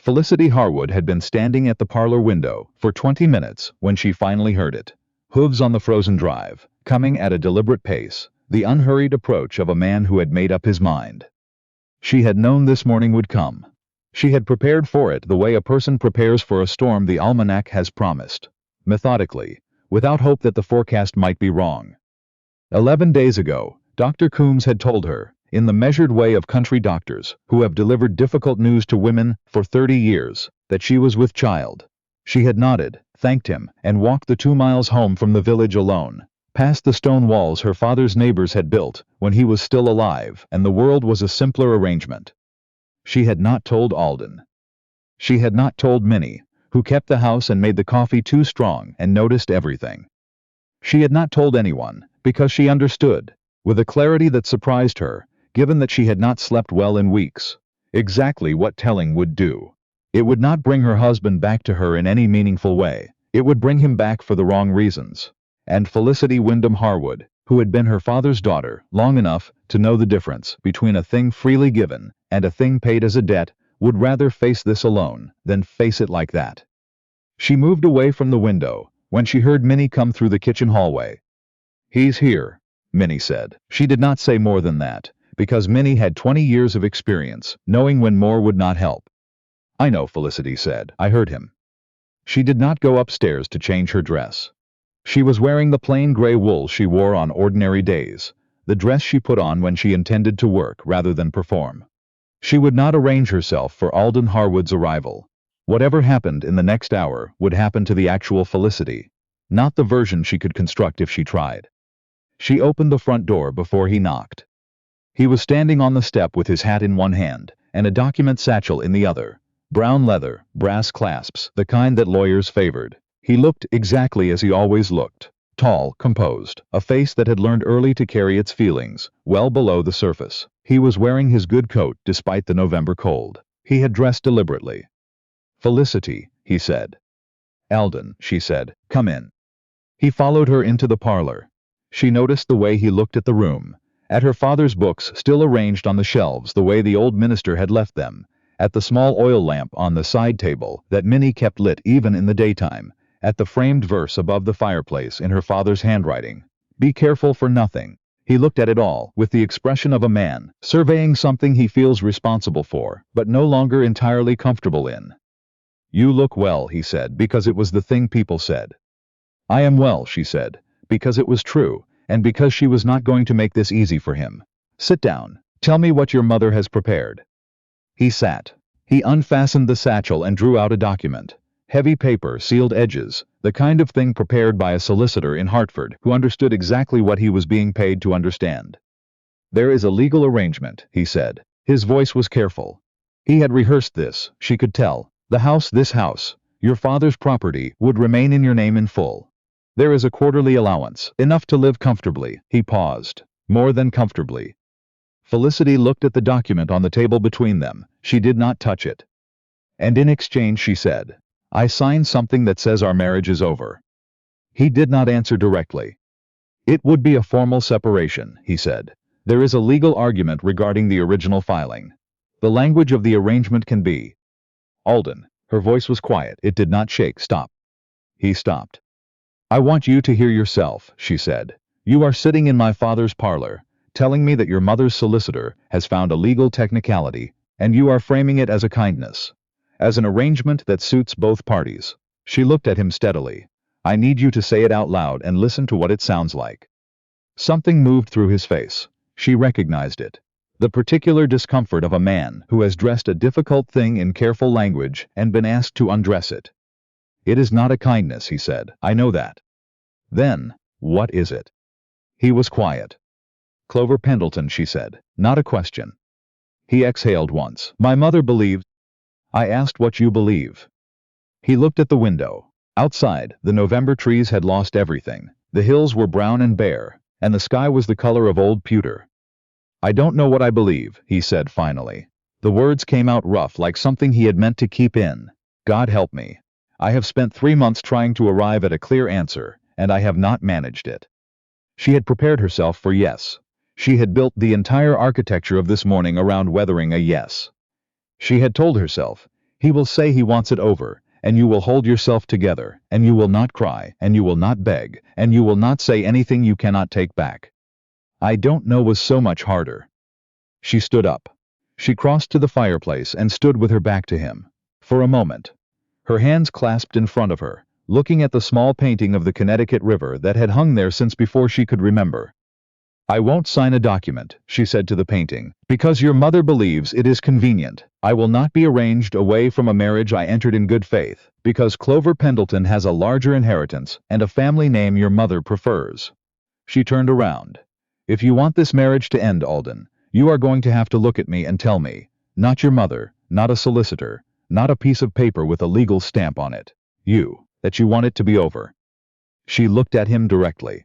Felicity Harwood had been standing at the parlor window for 20 minutes when she finally heard it. Hooves on the frozen drive, coming at a deliberate pace, the unhurried approach of a man who had made up his mind. She had known this morning would come. She had prepared for it the way a person prepares for a storm the almanac has promised, methodically, without hope that the forecast might be wrong. 11 days ago, Dr. Coombs had told her, in the measured way of country doctors who have delivered difficult news to women for 30 years, that she was with child. She had nodded, thanked him, and walked the 2 miles home from the village alone, past the stone walls her father's neighbors had built when he was still alive and the world was a simpler arrangement. She had not told Alden. She had not told Minnie, who kept the house and made the coffee too strong and noticed everything. She had not told anyone, because she understood, with a clarity that surprised her, given that she had not slept well in weeks, exactly what telling would do. It would not bring her husband back to her in any meaningful way. It would bring him back for the wrong reasons. And Felicity Wyndham Harwood, who had been her father's daughter long enough to know the difference between a thing freely given and a thing paid as a debt, would rather face this alone than face it like that. She moved away from the window when she heard Minnie come through the kitchen hallway. "He's here," Minnie said. She did not say more than that, because Minnie had 20 years of experience, knowing when more would not help. "I know," Felicity said. "I heard him." She did not go upstairs to change her dress. She was wearing the plain gray wool she wore on ordinary days, the dress she put on when she intended to work rather than perform. She would not arrange herself for Alden Harwood's arrival. Whatever happened in the next hour would happen to the actual Felicity, not the version she could construct if she tried. She opened the front door before he knocked. He was standing on the step with his hat in one hand and a document satchel in the other. Brown leather, brass clasps, the kind that lawyers favored. He looked exactly as he always looked, tall, composed, a face that had learned early to carry its feelings well below the surface. He was wearing his good coat despite the November cold. He had dressed deliberately. "Felicity," he said. "Alden," she said, "come in." He followed her into the parlor. She noticed the way he looked at the room, at her father's books still arranged on the shelves the way the old minister had left them, at the small oil lamp on the side table that Minnie kept lit even in the daytime, at the framed verse above the fireplace in her father's handwriting. "Be careful for nothing." He looked at it all with the expression of a man surveying something he feels responsible for, but no longer entirely comfortable in. "You look well," he said, because it was the thing people said. "I am well," she said, because it was true, and because she was not going to make this easy for him. "Sit down. Tell me what your mother has prepared." He sat. He unfastened the satchel and drew out a document. Heavy paper, sealed edges, the kind of thing prepared by a solicitor in Hartford who understood exactly what he was being paid to understand. "There is a legal arrangement," he said. His voice was careful. He had rehearsed this, she could tell. This house, your father's property, would remain in your name in full. There is a quarterly allowance, enough to live comfortably. He paused. More than comfortably. Felicity looked at the document on the table between them. She did not touch it. "And in exchange," she said, "I sign something that says our marriage is over." He did not answer directly. "It would be a formal separation," he said. "There is a legal argument regarding the original filing. The language of the arrangement can be—" "Alden," her voice was quiet, it did not shake. "Stop." He stopped. "I want you to hear yourself," she said. "You are sitting in my father's parlor, telling me that your mother's solicitor has found a legal technicality, and you are framing it as a kindness, as an arrangement that suits both parties." She looked at him steadily. "I need you to say it out loud and listen to what it sounds like." Something moved through his face. She recognized it. The particular discomfort of a man who has dressed a difficult thing in careful language and been asked to undress it. "It is not a kindness," he said. "I know that." "Then, what is it?" He was quiet. "Clover Pendleton," she said. Not a question. He exhaled once. "My mother believes—" "I asked what you believe." He looked at the window. Outside, the November trees had lost everything. The hills were brown and bare, and the sky was the color of old pewter. "I don't know what I believe," he said finally. The words came out rough, like something he had meant to keep in. "God help me. I have spent 3 months trying to arrive at a clear answer, and I have not managed it." She had prepared herself for yes. She had built the entire architecture of this morning around weathering a yes. She had told herself, He will say he wants it over, and you will hold yourself together, and you will not cry, and you will not beg, and you will not say anything you cannot take back. I don't know was so much harder. She stood up. She crossed to the fireplace and stood with her back to him. For a moment, her hands clasped in front of her, looking at the small painting of the Connecticut River that had hung there since before she could remember. I won't sign a document, she said to the painting, because your mother believes it is convenient. I will not be arranged away from a marriage I entered in good faith, because Clover Pendleton has a larger inheritance and a family name your mother prefers. She turned around. If you want this marriage to end, Alden, you are going to have to look at me and tell me, not your mother, not a solicitor, not a piece of paper with a legal stamp on it, that you want it to be over. She looked at him directly.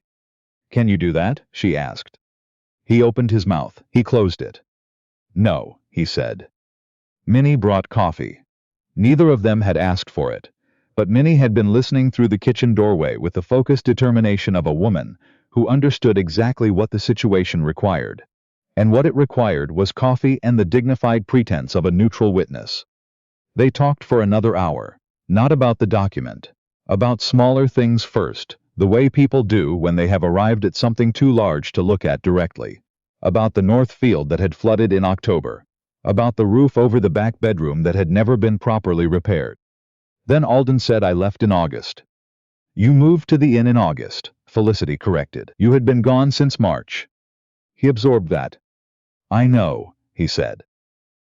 Can you do that? She asked. He opened his mouth. He closed it. No, he said. Minnie brought coffee. Neither of them had asked for it, but Minnie had been listening through the kitchen doorway with the focused determination of a woman who understood exactly what the situation required. And what it required was coffee and the dignified pretense of a neutral witness. They talked for another hour, not about the document, about smaller things first, the way people do when they have arrived at something too large to look at directly, about the north field that had flooded in October, about the roof over the back bedroom that had never been properly repaired. Then Alden said, I left in August. You moved to the inn in August, Felicity corrected. You had been gone since March. He absorbed that. I know, he said.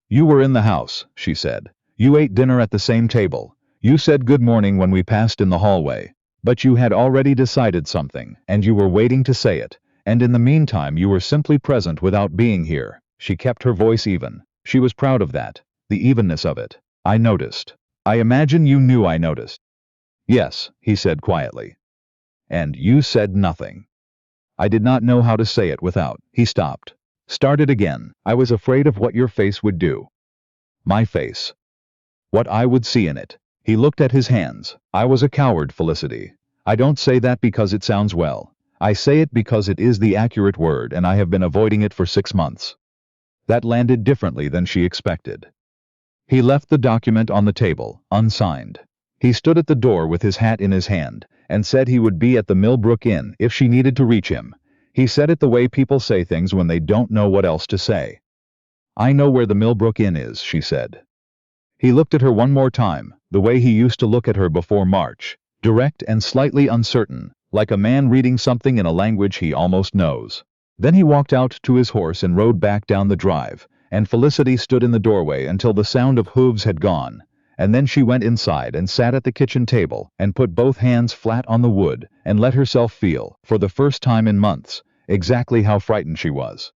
You were in the house, she said. You ate dinner at the same table. You said good morning when we passed in the hallway. But you had already decided something, and you were waiting to say it, and in the meantime you were simply present without being here. She kept her voice even. She was proud of that, the evenness of it. I noticed. I imagine you knew I noticed. Yes, he said quietly. And you said nothing. I did not know how to say it without. He stopped. Started again. I was afraid of what your face would do. My face. What I would see in it. He looked at his hands. I was a coward, Felicity. I don't say that because it sounds well. I say it because it is the accurate word, and I have been avoiding it for 6 months. That landed differently than she expected. He left the document on the table, unsigned. He stood at the door with his hat in his hand, and said he would be at the Millbrook Inn if she needed to reach him. He said it the way people say things when they don't know what else to say. I know where the Millbrook Inn is, she said. He looked at her one more time, the way he used to look at her before March, direct and slightly uncertain, like a man reading something in a language he almost knows. Then he walked out to his horse and rode back down the drive, and Felicity stood in the doorway until the sound of hooves had gone, and then she went inside and sat at the kitchen table and put both hands flat on the wood and let herself feel, for the first time in months, exactly how frightened she was.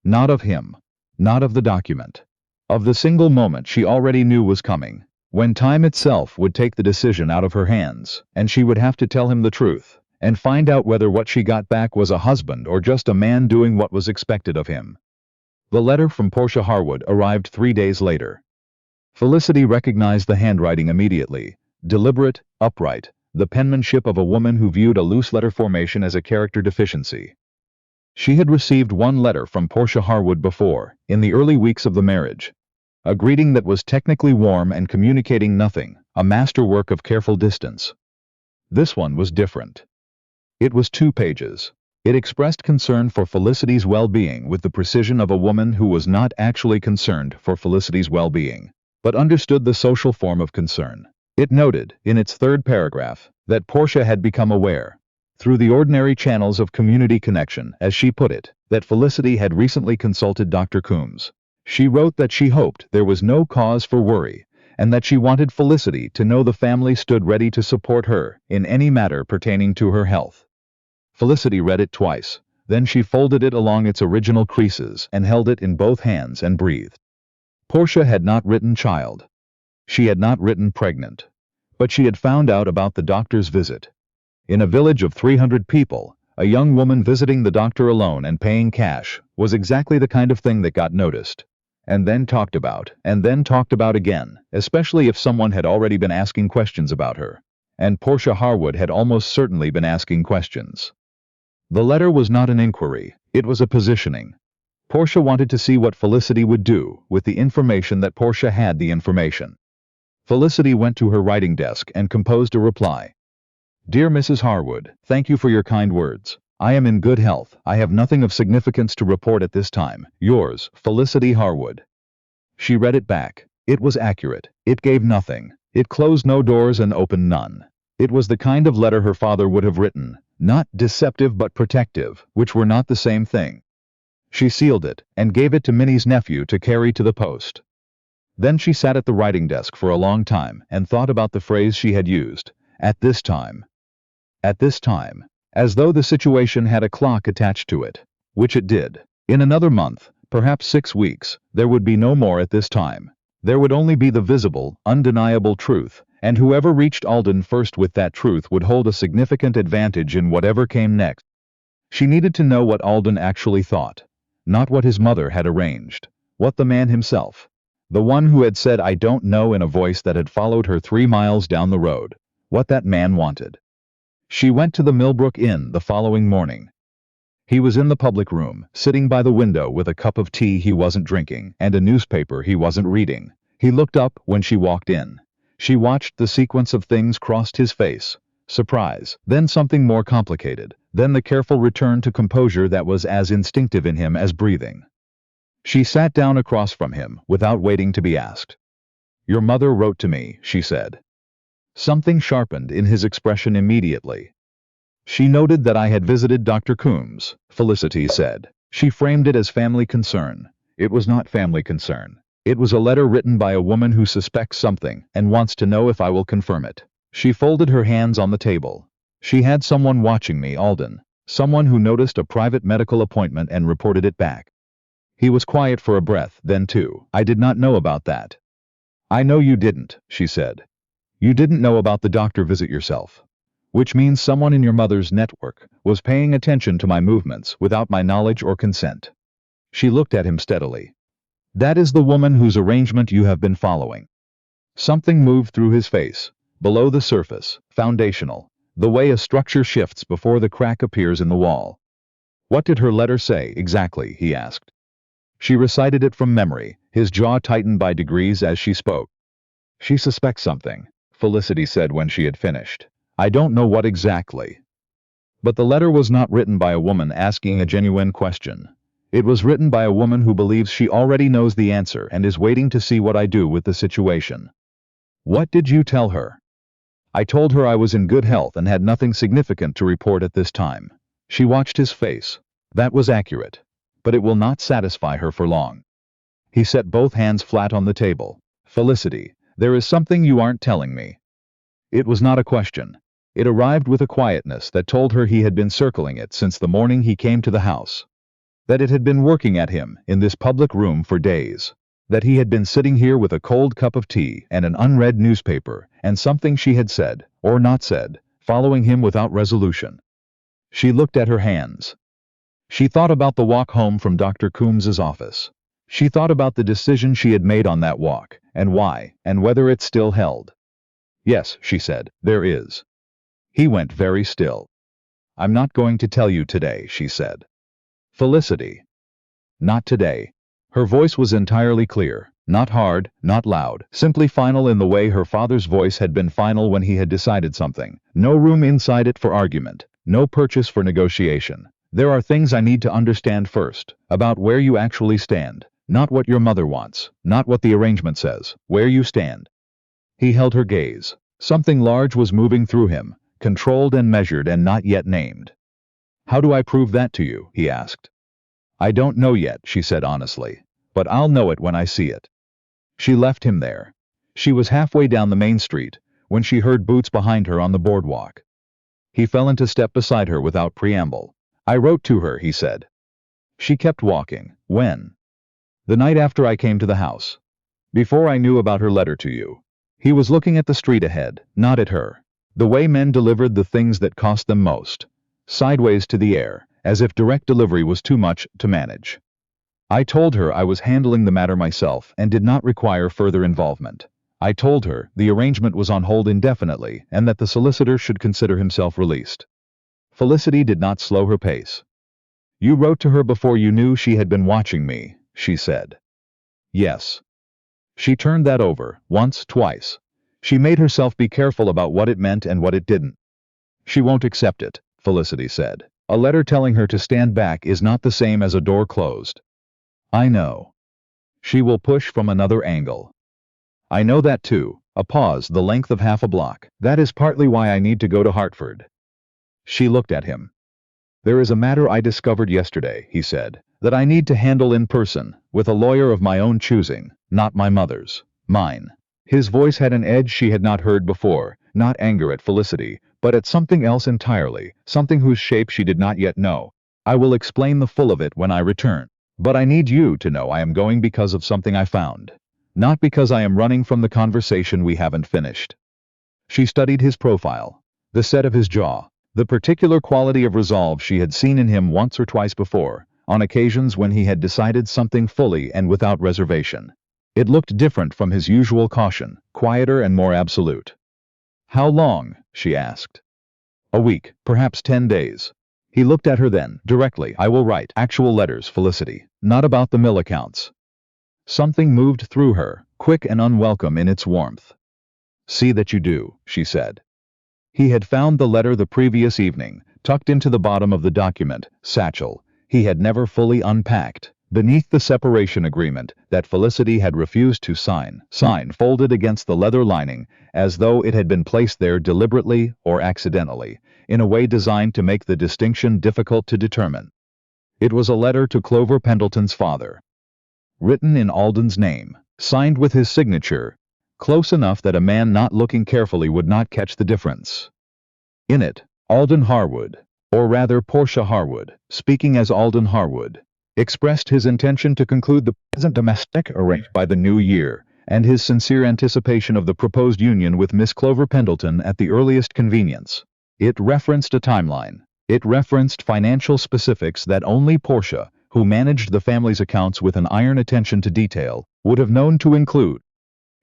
Not of him, not of the document. Of the single moment she already knew was coming, when time itself would take the decision out of her hands, and she would have to tell him the truth, and find out whether what she got back was a husband or just a man doing what was expected of him. The letter from Portia Harwood arrived 3 days later. Felicity recognized the handwriting immediately, deliberate, upright, the penmanship of a woman who viewed a loose letter formation as a character deficiency. She had received one letter from Portia Harwood before, in the early weeks of the marriage. A greeting that was technically warm and communicating nothing, a masterwork of careful distance. This one was different. It was 2 pages. It expressed concern for Felicity's well-being with the precision of a woman who was not actually concerned for Felicity's well-being, but understood the social form of concern. It noted, in its 3rd paragraph, that Portia had become aware, through the ordinary channels of community connection, as she put it, that Felicity had recently consulted Dr. Coombs. She wrote that she hoped there was no cause for worry, and that she wanted Felicity to know the family stood ready to support her in any matter pertaining to her health. Felicity read it twice, then she folded it along its original creases and held it in both hands and breathed. Portia had not written child. She had not written pregnant. But she had found out about the doctor's visit. In a village of 300 people, a young woman visiting the doctor alone and paying cash was exactly the kind of thing that got noticed, and then talked about again, especially if someone had already been asking questions about her. And Portia Harwood had almost certainly been asking questions. The letter was not an inquiry, it was a positioning. Portia wanted to see what Felicity would do with the information that Portia had the information. Felicity went to her writing desk and composed a reply. Dear Mrs. Harwood, thank you for your kind words. I am in good health. I have nothing of significance to report at this time. Yours, Felicity Harwood. She read it back. It was accurate. It gave nothing. It closed no doors and opened none. It was the kind of letter her father would have written, not deceptive but protective, which were not the same thing. She sealed it and gave it to Minnie's nephew to carry to the post. Then she sat at the writing desk for a long time and thought about the phrase she had used, at this time. At this time, as though the situation had a clock attached to it, which it did. In another month, perhaps 6 weeks, there would be no more at this time. There would only be the visible, undeniable truth, and whoever reached Alden first with that truth would hold a significant advantage in whatever came next. She needed to know what Alden actually thought, not what his mother had arranged, what the man himself, the one who had said I don't know in a voice that had followed her 3 miles down the road, what that man wanted. She went to the Millbrook Inn the following morning. He was in the public room, sitting by the window with a cup of tea he wasn't drinking and a newspaper he wasn't reading. He looked up when she walked in. She watched the sequence of things crossed his face. Surprise, then something more complicated, then the careful return to composure that was as instinctive in him as breathing. She sat down across from him without waiting to be asked. Your mother wrote to me, she said. Something sharpened in his expression immediately. She noted that I had visited Dr. Coombs, Felicity said. She framed it as family concern. It was not family concern. It was a letter written by a woman who suspects something and wants to know if I will confirm it. She folded her hands on the table. She had someone watching me, Alden. Someone who noticed a private medical appointment and reported it back. He was quiet for a breath, then too. I did not know about that. I know you didn't, she said. You didn't know about the doctor visit yourself. Which means someone in your mother's network was paying attention to my movements without my knowledge or consent. She looked at him steadily. That is the woman whose arrangement you have been following. Something moved through his face, below the surface, foundational, the way a structure shifts before the crack appears in the wall. What did her letter say, exactly, he asked. She recited it from memory, his jaw tightened by degrees as she spoke. She suspects something, Felicity said when she had finished. I don't know what exactly. But the letter was not written by a woman asking a genuine question. It was written by a woman who believes she already knows the answer and is waiting to see what I do with the situation. What did you tell her? I told her I was in good health and had nothing significant to report at this time. She watched his face. That was accurate. But it will not satisfy her for long. He set both hands flat on the table. Felicity, there is something you aren't telling me. It was not a question. It arrived with a quietness that told her he had been circling it since the morning he came to the house. That it had been working at him in this public room for days. That he had been sitting here with a cold cup of tea and an unread newspaper, and something she had said, or not said, following him without resolution. She looked at her hands. She thought about the walk home from Dr. Coombs's office. She thought about the decision she had made on that walk, and why, and whether it still held. Yes, she said, there is. He went very still. I'm not going to tell you today, she said. Felicity. Not today. Her voice was entirely clear, not hard, not loud, simply final in the way her father's voice had been final when he had decided something. No room inside it for argument, no purchase for negotiation. There are things I need to understand first, about where you actually stand, not what your mother wants, not what the arrangement says, where you stand. He held her gaze. Something large was moving through him, controlled and measured and not yet named. How do I prove that to you? He asked. I don't know yet, she said honestly, but I'll know it when I see it. She left him there. She was halfway down the main street when she heard boots behind her on the boardwalk. He fell into step beside her without preamble. I wrote to her, he said. She kept walking. When? The night after I came to the house. Before I knew about her letter to you. He was looking at the street ahead, not at her. The way men delivered the things that cost them most. Sideways to the air, as if direct delivery was too much to manage. I told her I was handling the matter myself and did not require further involvement. I told her the arrangement was on hold indefinitely and that the solicitor should consider himself released. Felicity did not slow her pace. You wrote to her before you knew she had been watching me, she said. Yes. She turned that over, once, twice. She made herself be careful about what it meant and what it didn't. She won't accept it, Felicity said. A letter telling her to stand back is not the same as a door closed. I know. She will push from another angle. I know that too. A pause, the length of half a block. That is partly why I need to go to Hartford. She looked at him. There is a matter I discovered yesterday, he said, that I need to handle in person, with a lawyer of my own choosing, not my mother's. Mine. His voice had an edge she had not heard before, not anger at Felicity, but at something else entirely, something whose shape she did not yet know. I will explain the full of it when I return. But I need you to know I am going because of something I found. Not because I am running from the conversation we haven't finished. She studied his profile, the set of his jaw, the particular quality of resolve she had seen in him once or twice before, on occasions when he had decided something fully and without reservation. It looked different from his usual caution, quieter and more absolute. How long? She asked. A week, perhaps 10 days. He looked at her then, directly. I will write actual letters, Felicity, not about the mill accounts. Something moved through her, quick and unwelcome in its warmth. See that you do, she said. He had found the letter the previous evening, tucked into the bottom of the document, satchel, he had never fully unpacked, beneath the separation agreement that Felicity had refused to sign, folded against the leather lining, as though it had been placed there deliberately or accidentally, in a way designed to make the distinction difficult to determine. It was a letter to Clover Pendleton's father. Written in Alden's name, signed with his signature, close enough that a man not looking carefully would not catch the difference. In it, Alden Harwood, or rather Portia Harwood, speaking as Alden Harwood, expressed his intention to conclude the present domestic arrangement by the new year, and his sincere anticipation of the proposed union with Miss Clover Pendleton at the earliest convenience. It referenced a timeline. It referenced financial specifics that only Portia, who managed the family's accounts with an iron attention to detail, would have known to include.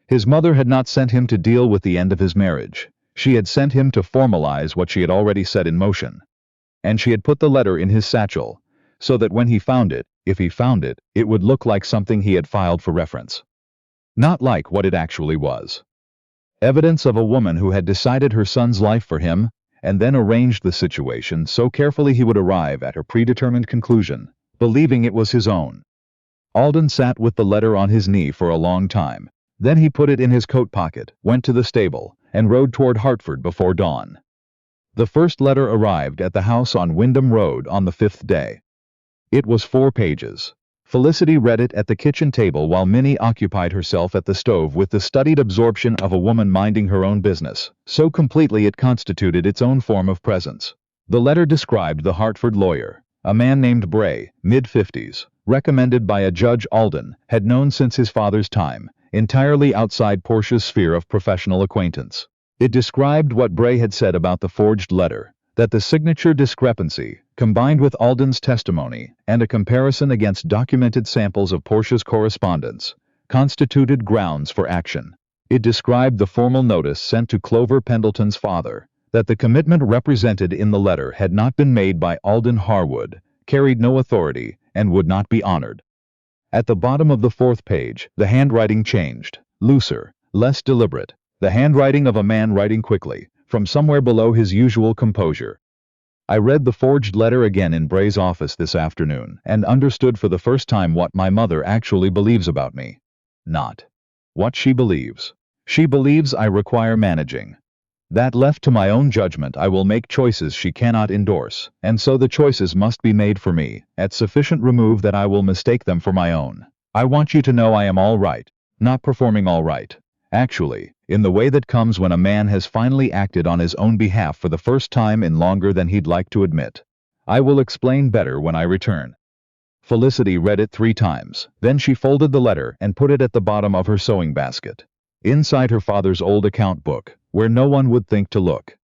His mother had not sent him to deal with the end of his marriage. She had sent him to formalize what she had already set in motion. And she had put the letter in his satchel, so that when he found it, if he found it, it would look like something he had filed for reference. Not like what it actually was. Evidence of a woman who had decided her son's life for him, and then arranged the situation so carefully he would arrive at her predetermined conclusion, believing it was his own. Alden sat with the letter on his knee for a long time. Then he put it in his coat pocket, went to the stable, and rode toward Hartford before dawn. The first letter arrived at the house on Wyndham Road on the 5th day. It was 4 pages. Felicity read it at the kitchen table while Minnie occupied herself at the stove with the studied absorption of a woman minding her own business, so completely it constituted its own form of presence. The letter described the Hartford lawyer, a man named Bray, mid-50s, recommended by a Judge Alden, had known since his father's time, entirely outside Portia's sphere of professional acquaintance. It described what Bray had said about the forged letter, that the signature discrepancy, combined with Alden's testimony and a comparison against documented samples of Portia's correspondence, constituted grounds for action. It described the formal notice sent to Clover Pendleton's father, that the commitment represented in the letter had not been made by Alden Harwood, carried no authority, and would not be honored. At the bottom of the 4th page, the handwriting changed, looser, less deliberate, the handwriting of a man writing quickly, from somewhere below his usual composure. I read the forged letter again in Bray's office this afternoon, and understood for the first time what my mother actually believes about me. Not what she believes. She believes I require managing. That left to my own judgment I will make choices she cannot endorse, and so the choices must be made for me, at sufficient remove that I will mistake them for my own. I want you to know I am all right, not performing all right. Actually, in the way that comes when a man has finally acted on his own behalf for the first time in longer than he'd like to admit. I will explain better when I return. Felicity read it 3 times, then she folded the letter and put it at the bottom of her sewing basket, inside her father's old account book, where no one would think to look.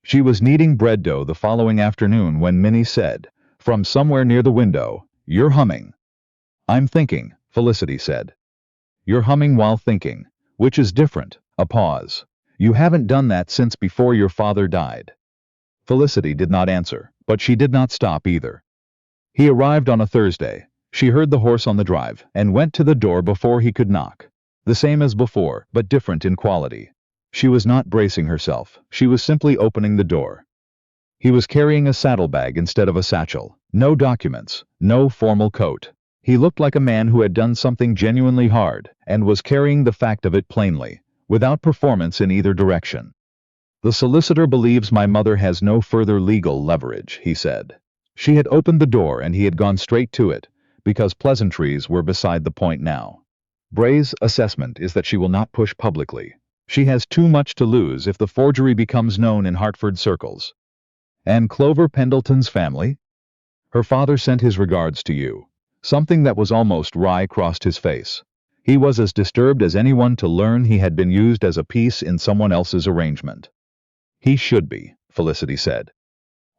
She was kneading bread dough the following afternoon when Minnie said, from somewhere near the window, "You're humming." "I'm thinking," Felicity said. "You're humming while thinking, which is different." A pause. "You haven't done that since before your father died." Felicity did not answer, but she did not stop either. He arrived on a Thursday. She heard the horse on the drive, and went to the door before he could knock. The same as before, but different in quality. She was not bracing herself. She was simply opening the door. He was carrying a saddlebag instead of a satchel. No documents, no formal coat. He looked like a man who had done something genuinely hard and was carrying the fact of it plainly, without performance in either direction. "The solicitor believes my mother has no further legal leverage," he said. She had opened the door and he had gone straight to it, because pleasantries were beside the point now. "Bray's assessment is that she will not push publicly. She has too much to lose if the forgery becomes known in Hartford circles." "And Clover Pendleton's family?" "Her father sent his regards to you." Something that was almost wry crossed his face. He was as disturbed as anyone to learn he had been used as a piece in someone else's arrangement. "He should be," Felicity said.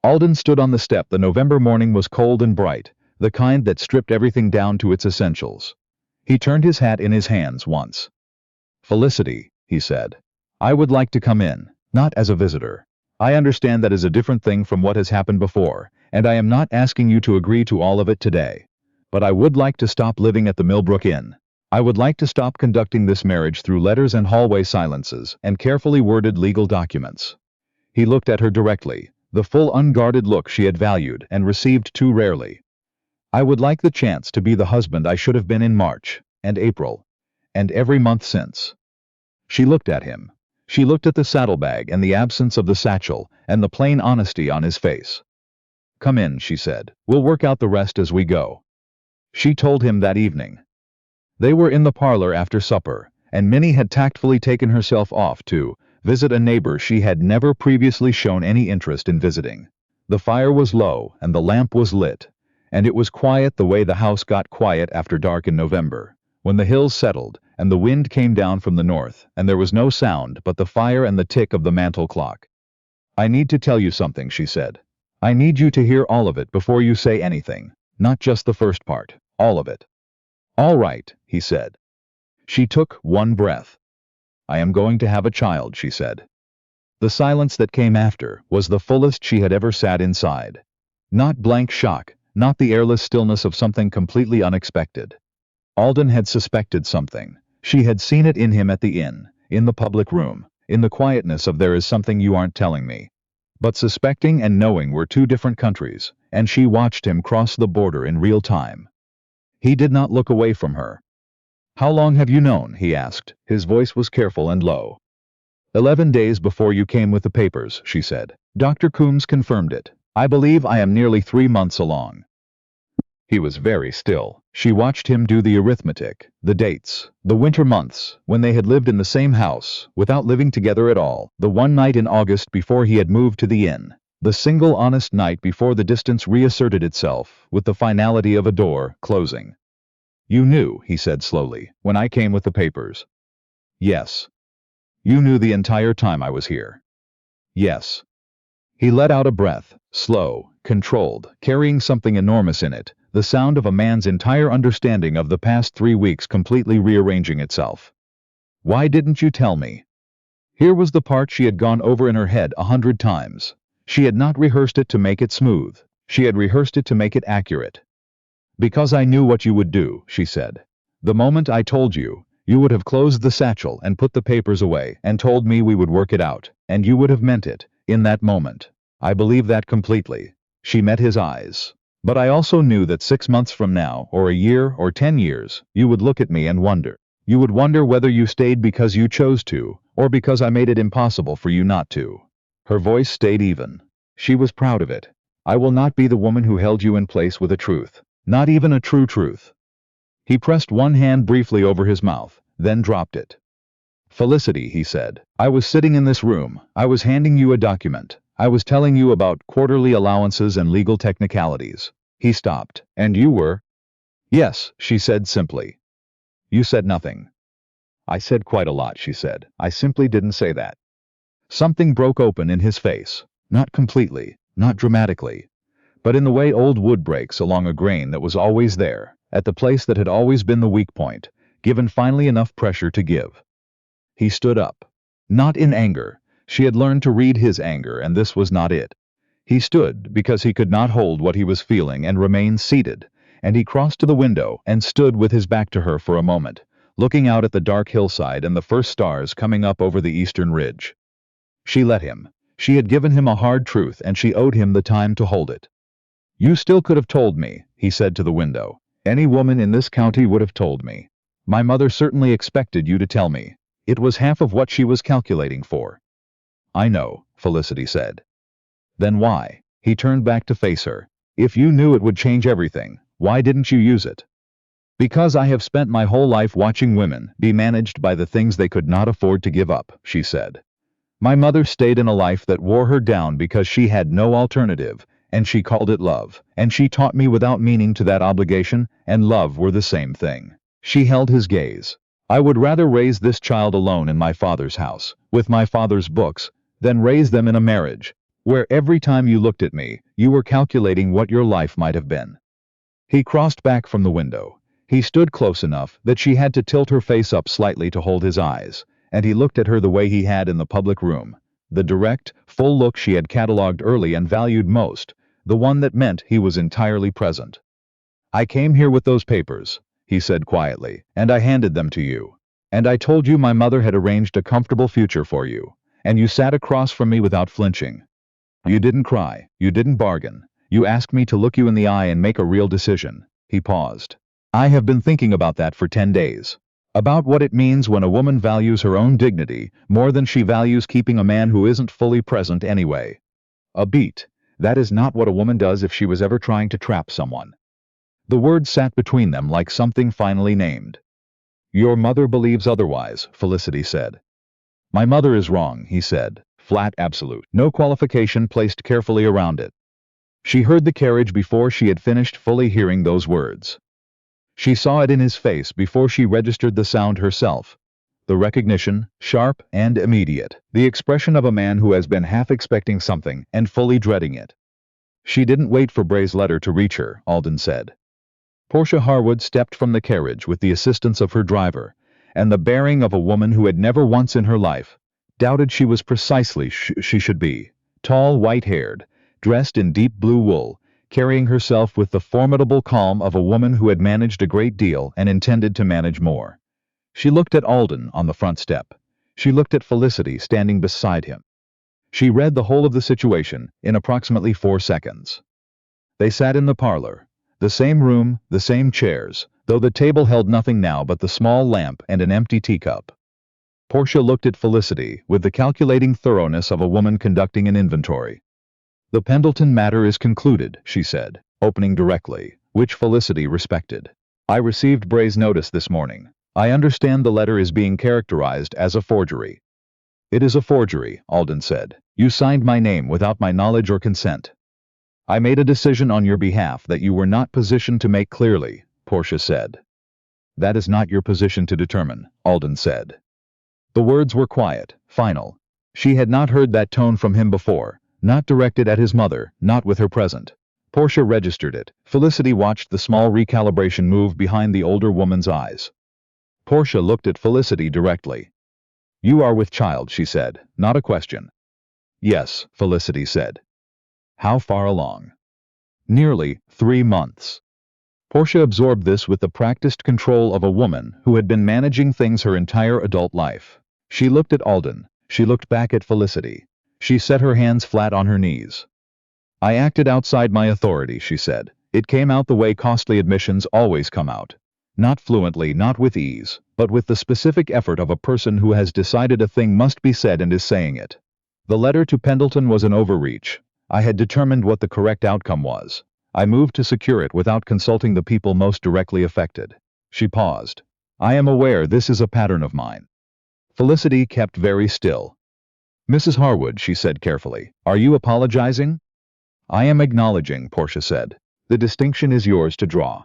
Alden stood on the step. The November morning was cold and bright, the kind that stripped everything down to its essentials. He turned his hat in his hands once. "Felicity," he said, "I would like to come in, not as a visitor. I understand that is a different thing from what has happened before, and I am not asking you to agree to all of it today. But I would like to stop living at the Millbrook Inn. I would like to stop conducting this marriage through letters and hallway silences and carefully worded legal documents." He looked at her directly, the full unguarded look she had valued and received too rarely. "I would like the chance to be the husband I should have been in March, and April, and every month since." She looked at him. She looked at the saddlebag and the absence of the satchel and the plain honesty on his face. "Come in," she said. "We'll work out the rest as we go." She told him that evening. They were in the parlor after supper, and Minnie had tactfully taken herself off to visit a neighbor she had never previously shown any interest in visiting. The fire was low and the lamp was lit, and it was quiet the way the house got quiet after dark in November, when the hills settled and the wind came down from the north and there was no sound but the fire and the tick of the mantel clock. "I need to tell you something," she said. "I need you to hear all of it before you say anything, not just the first part, all of it." "All right," he said. She took one breath. "I am going to have a child," she said. The silence that came after was the fullest she had ever sat inside. Not blank shock, not the airless stillness of something completely unexpected. Alden had suspected something. She had seen it in him at the inn, in the public room, in the quietness of "there is something you aren't telling me." But suspecting and knowing were two different countries, and she watched him cross the border in real time. He did not look away from her. "How long have you known?" he asked. His voice was careful and low. 11 days before you came with the papers," she said. "Dr. Coombs confirmed it. I believe I am nearly 3 months along." He was very still. She watched him do the arithmetic, the dates, the winter months, when they had lived in the same house, without living together at all, the one night in August before he had moved to the inn, the single honest night before the distance reasserted itself, with the finality of a door closing. "You knew," he said slowly, "when I came with the papers." "Yes." "You knew the entire time I was here." "Yes." He let out a breath, slow, controlled, carrying something enormous in it, the sound of a man's entire understanding of the past 3 weeks completely rearranging itself. "Why didn't you tell me?" Here was the part she had gone over in her head 100 times. She had not rehearsed it to make it smooth. She had rehearsed it to make it accurate. "Because I knew what you would do," she said. "The moment I told you, you would have closed the satchel and put the papers away and told me we would work it out, and you would have meant it, in that moment. I believe that completely." She met his eyes. "But I also knew that 6 months from now, or a year, or 10 years, you would look at me and wonder. You would wonder whether you stayed because you chose to, or because I made it impossible for you not to." Her voice stayed even. She was proud of it. "I will not be the woman who held you in place with a truth. Not even a true truth." He pressed one hand briefly over his mouth, then dropped it. "Felicity," he said, "I was sitting in this room. I was handing you a document. I was telling you about quarterly allowances and legal technicalities." He stopped. "And you were?" "Yes," she said simply. "You said nothing." "I said quite a lot," she said. "I simply didn't say that." Something broke open in his face. Not completely, not dramatically, but in the way old wood breaks along a grain that was always there, at the place that had always been the weak point, given finally enough pressure to give. He stood up. Not in anger. She had learned to read his anger, and this was not it. He stood because he could not hold what he was feeling and remain seated, and he crossed to the window and stood with his back to her for a moment, looking out at the dark hillside and the first stars coming up over the eastern ridge. She let him. She had given him a hard truth, and she owed him the time to hold it. "You still could have told me," he said to the window. "Any woman in this county would have told me. My mother certainly expected you to tell me. It was half of what she was calculating for." "I know," Felicity said. "Then why?" He turned back to face her. "If you knew it would change everything, why didn't you use it?" "Because I have spent my whole life watching women be managed by the things they could not afford to give up," she said. "My mother stayed in a life that wore her down because she had no alternative, and she called it love, and she taught me without meaning to that obligation and love were the same thing." She held his gaze. "I would rather raise this child alone in my father's house, with my father's books, than raise them in a marriage, where every time you looked at me, you were calculating what your life might have been." He crossed back from the window. He stood close enough that she had to tilt her face up slightly to hold his eyes, and he looked at her the way he had in the public room, the direct, full look she had catalogued early and valued most, the one that meant he was entirely present. "I came here with those papers," he said quietly, "and I handed them to you. And I told you my mother had arranged a comfortable future for you, and you sat across from me without flinching. You didn't cry, you didn't bargain, you asked me to look you in the eye and make a real decision." He paused. "I have been thinking about that for 10 days. About what it means when a woman values her own dignity more than she values keeping a man who isn't fully present anyway. A beat. That is not what a woman does if she was ever trying to trap someone." The words sat between them like something finally named. "Your mother believes otherwise," Felicity said. "My mother is wrong," he said, flat absolute, no qualification placed carefully around it. She heard the carriage before she had finished fully hearing those words. She saw it in his face before she registered the sound herself. The recognition, sharp and immediate, the expression of a man who has been half expecting something and fully dreading it. She didn't wait for Bray's letter to reach her, Alden said. Portia Harwood stepped from the carriage with the assistance of her driver, and the bearing of a woman who had never once in her life doubted she was precisely she should be, tall, white-haired, dressed in deep blue wool, carrying herself with the formidable calm of a woman who had managed a great deal and intended to manage more. She looked at Alden on the front step. She looked at Felicity standing beside him. She read the whole of the situation in approximately 4 seconds. They sat in the parlor, the same room, the same chairs, though the table held nothing now but the small lamp and an empty teacup. Portia looked at Felicity with the calculating thoroughness of a woman conducting an inventory. "The Pendleton matter is concluded," she said, opening directly, which Felicity respected. "I received Bray's notice this morning. I understand the letter is being characterized as a forgery." "It is a forgery," Alden said. "You signed my name without my knowledge or consent." "I made a decision on your behalf that you were not positioned to make clearly," Portia said. "That is not your position to determine," Alden said. The words were quiet, final. She had not heard that tone from him before, not directed at his mother, not with her present. Portia registered it. Felicity watched the small recalibration move behind the older woman's eyes. Portia looked at Felicity directly. "You are with child," she said, not a question. "Yes," Felicity said. "How far along?" "Nearly 3 months." Portia absorbed this with the practiced control of a woman who had been managing things her entire adult life. She looked at Alden. She looked back at Felicity. She set her hands flat on her knees. "I acted outside my authority," she said. "It came out the way costly admissions always come out. Not fluently, not with ease, but with the specific effort of a person who has decided a thing must be said and is saying it. The letter to Pendleton was an overreach. I had determined what the correct outcome was. I moved to secure it without consulting the people most directly affected." She paused. "I am aware this is a pattern of mine." Felicity kept very still. "Mrs. Harwood," she said carefully, "are you apologizing?" "I am acknowledging," Portia said. "The distinction is yours to draw."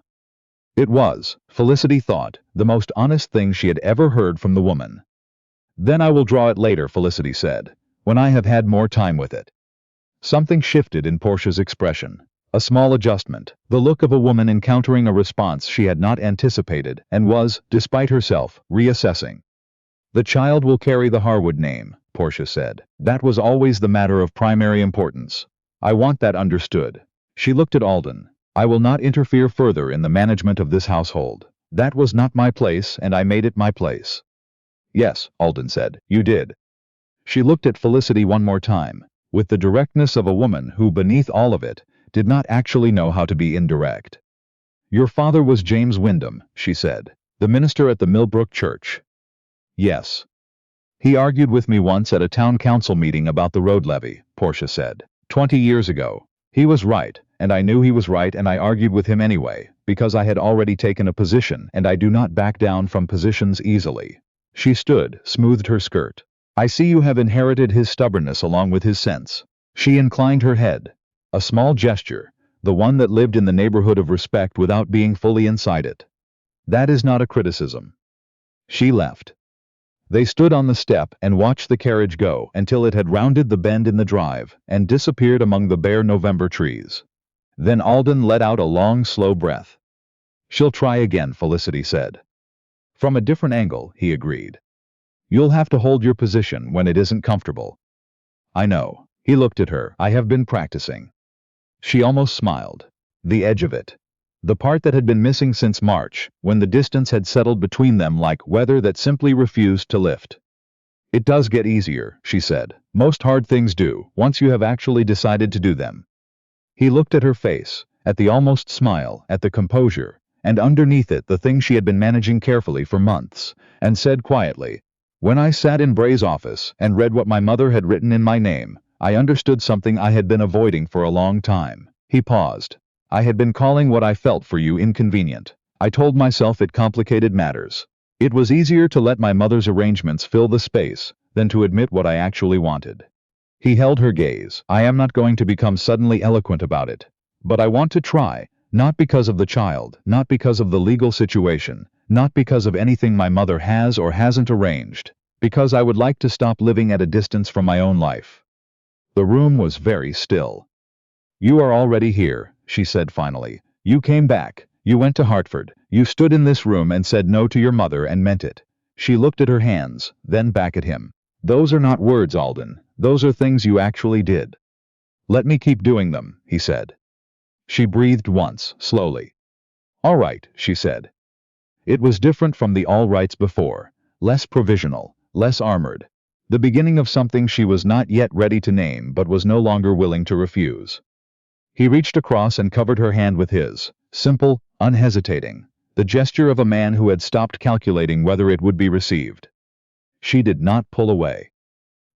It was, Felicity thought, the most honest thing she had ever heard from the woman. "Then I will draw it later," Felicity said, "when I have had more time with it." Something shifted in Portia's expression. A small adjustment, the look of a woman encountering a response she had not anticipated and was, despite herself, reassessing. "The child will carry the Harwood name," Portia said. "That was always the matter of primary importance. I want that understood." She looked at Alden. "I will not interfere further in the management of this household. That was not my place, and I made it my place. Yes, Alden said, you did. She looked at Felicity one more time, with the directness of a woman who, beneath all of it, did not actually know how to be indirect. Your father was James Wyndham, she said, the minister at the Millbrook Church. Yes. He argued with me once at a town council meeting about the road levy, Portia said. 20 years ago. He was right, and I knew he was right, and I argued with him anyway, because I had already taken a position, and I do not back down from positions easily. She stood, smoothed her skirt. I see you have inherited his stubbornness along with his sense. She inclined her head. A small gesture, the one that lived in the neighborhood of respect without being fully inside it. That is not a criticism. She left. They stood on the step and watched the carriage go until it had rounded the bend in the drive and disappeared among the bare November trees. Then Alden let out a long, slow breath. She'll try again, Felicity said. From a different angle, he agreed. You'll have to hold your position when it isn't comfortable. I know. He looked at her. I have been practicing. She almost smiled. The edge of it. The part that had been missing since March, when the distance had settled between them like weather that simply refused to lift. It does get easier, she said. Most hard things do, once you have actually decided to do them. He looked at her face, at the almost smile, at the composure, and underneath it the thing she had been managing carefully for months, and said quietly, when I sat in Bray's office and read what my mother had written in my name, I understood something I had been avoiding for a long time. He paused. I had been calling what I felt for you inconvenient. I told myself it complicated matters. It was easier to let my mother's arrangements fill the space than to admit what I actually wanted. He held her gaze. I am not going to become suddenly eloquent about it. But I want to try, not because of the child, not because of the legal situation, not because of anything my mother has or hasn't arranged, because I would like to stop living at a distance from my own life. The room was very still. You are already here, she said finally. You came back. You went to Hartford. You stood in this room and said no to your mother and meant it. She looked at her hands, then back at him. Those are not words, Alden. Those are things you actually did. Let me keep doing them, he said. She breathed once, slowly. All right, she said. It was different from the all rights before, less provisional, less armored. The beginning of something she was not yet ready to name but was no longer willing to refuse. He reached across and covered her hand with his, simple, unhesitating, the gesture of a man who had stopped calculating whether it would be received. She did not pull away.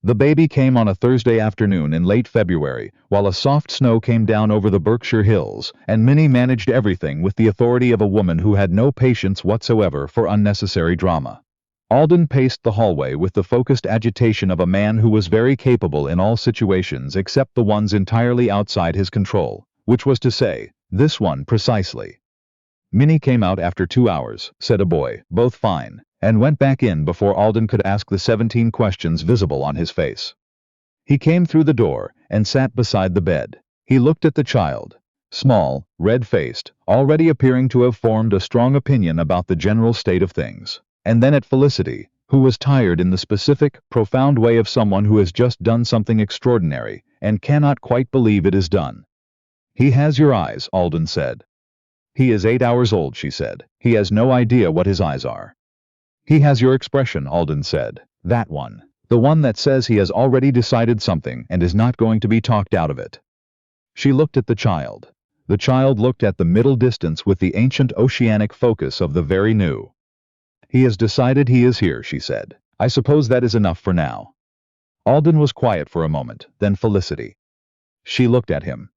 The baby came on a Thursday afternoon in late February, while a soft snow came down over the Berkshire Hills, and Minnie managed everything with the authority of a woman who had no patience whatsoever for unnecessary drama. Alden paced the hallway with the focused agitation of a man who was very capable in all situations except the ones entirely outside his control, which was to say, this one precisely. Minnie came out after 2 hours, said a boy, both fine, and went back in before Alden could ask the 17 questions visible on his face. He came through the door and sat beside the bed. He looked at the child, small, red-faced, already appearing to have formed a strong opinion about the general state of things, and then at Felicity, who was tired in the specific, profound way of someone who has just done something extraordinary and cannot quite believe it is done. He has your eyes, Alden said. He is 8 hours old, she said. He has no idea what his eyes are. He has your expression, Alden said. That one. The one that says he has already decided something and is not going to be talked out of it. She looked at the child. The child looked at the middle distance with the ancient oceanic focus of the very new. He has decided he is here, she said. I suppose that is enough for now. Alden was quiet for a moment, then Felicity. She looked at him.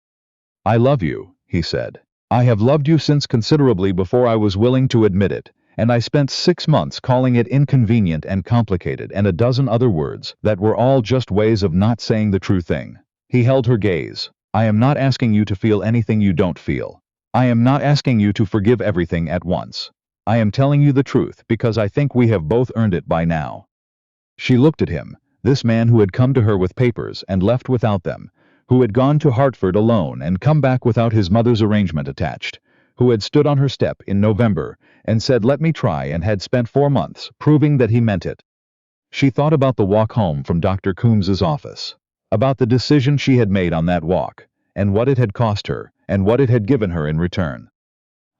I love you, he said. I have loved you since considerably before I was willing to admit it, and I spent 6 months calling it inconvenient and complicated and a dozen other words that were all just ways of not saying the true thing. He held her gaze. I am not asking you to feel anything you don't feel. I am not asking you to forgive everything at once. I am telling you the truth because I think we have both earned it by now. She looked at him, this man who had come to her with papers and left without them, who had gone to Hartford alone and come back without his mother's arrangement attached, who had stood on her step in November and said let me try and had spent 4 months proving that he meant it. She thought about the walk home from Dr. Coombs's office, about the decision she had made on that walk, and what it had cost her, and what it had given her in return.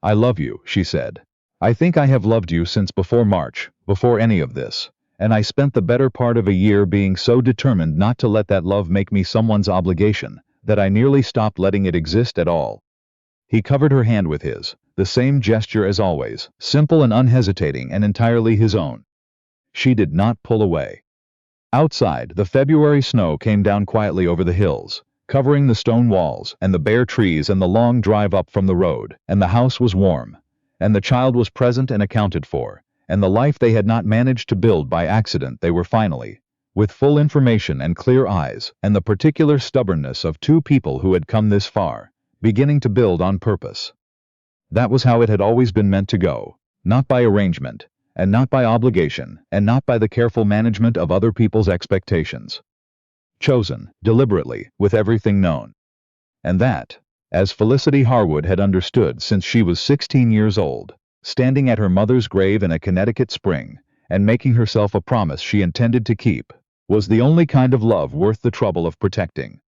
I love you, she said. I think I have loved you since before March, before any of this. And I spent the better part of a year being so determined not to let that love make me someone's obligation, that I nearly stopped letting it exist at all. He covered her hand with his, the same gesture as always, simple and unhesitating and entirely his own. She did not pull away. Outside, the February snow came down quietly over the hills, covering the stone walls and the bare trees and the long drive up from the road, and the house was warm, and the child was present and accounted for, and the life they had not managed to build by accident they were finally, with full information and clear eyes, and the particular stubbornness of two people who had come this far, beginning to build on purpose. That was how it had always been meant to go, not by arrangement, and not by obligation, and not by the careful management of other people's expectations. Chosen, deliberately, with everything known. And that, as Felicity Harwood had understood since she was 16 years old, standing at her mother's grave in a Connecticut spring, and making herself a promise she intended to keep, was the only kind of love worth the trouble of protecting.